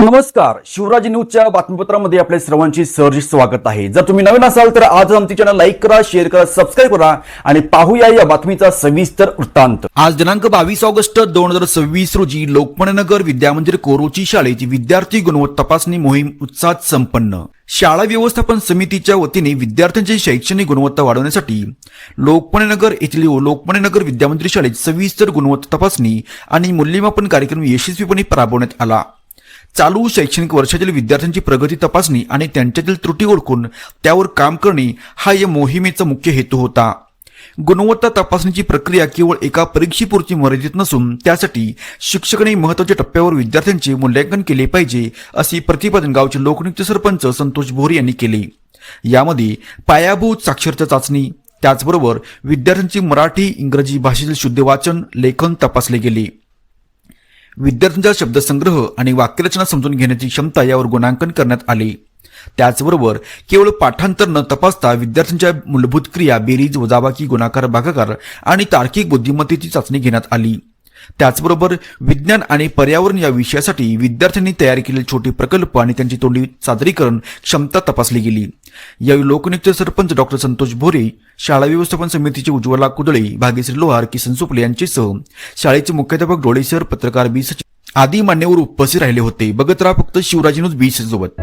नमस्कार, शिवराज न्यूजच्या बातमीपत्रामध्ये आपल्या सर्वांचे सहर्ष स्वागत आहे। जर तुम्ही नवीन असाल तर आज आमचे चॅनल लाईक करा, शेअर करा, सबस्क्राईब करा आणि पाहूया या बातमीचा सविस्तर वृत्तांत। आज दिनांक 22 ऑगस्ट 2026 रोजी लोकमान्य नगर विद्यामंदिर कोरोची शाळेची विद्यार्थी गुणवत्ता तपासणी मोहीम उत्साहात संपन्न। शाळा व्यवस्थापन समितीच्या वतीने विद्यार्थ्यांची शैक्षणिक गुणवत्ता वाढवण्यासाठी लोकमान्य नगर येथील लोकमान्य नगर विद्यामंदिर शाळेत सविस्तर गुणवत्ता तपासणी आणि मूल्यमापन कार्यक्रम यशस्वीपणे राबवण्यात आला। चालू शैक्षणिक वर्षातील विद्यार्थ्यांची प्रगती तपासणी आणि त्यांच्यातील त्रुटी ओळखून त्यावर काम करणे हा या मोहिमेचा मुख्य हेतू होता। गुणवत्ता तपासणीची प्रक्रिया केवळ एका परीक्षेपुरती मर्यादित नसून त्यासाठी शिक्षकांनी महत्त्वाच्या टप्प्यावर विद्यार्थ्यांचे मूल्यांकन केले पाहिजे असे प्रतिपादन गावचे लोकनियुक्त सरपंच संतोष भोरे यांनी केले। यामध्ये पायाभूत साक्षरता चाचणी, त्याचबरोबर विद्यार्थ्यांचे मराठी इंग्रजी भाषेतील शुद्ध वाचन लेखन तपासले गेले। विद्यार्थ्यांचा शब्दसंग्रह आणि वाक्यरचना समजून घेण्याची क्षमता यावर गुणांकन करण्यात आले। त्याचबरोबर केवळ पाठांतर न तपासता विद्यार्थ्यांच्या मूलभूत क्रिया बेरीज, वजाबाकी, गुणाकार, भागाकार आणि तार्किक बुद्धिमत्तेची चाचणी घेण्यात आली। त्याचबरोबर विज्ञान आणि पर्यावरण या विषयासाठी विद्यार्थ्यांनी तयार केलेले छोटे प्रकल्प आणि त्यांची तोंडी सादरीकरण क्षमता तपासली गेली। यावेळी लोकनियुक्त सरपंच डॉक्टर संतोष भोरे, शाळा व्यवस्थापन समितीचे उज्ज्वला कुदळे, भाग्यश्री लोहार, किसन सुपले यांच्यासह शाळेचे मुख्याध्यापक डोळे सर, पत्रकार बी आदी मान्यवर उपस्थित राहिले होते। बघत राहा फक्त शिवराज न्यूज 20 सोबत।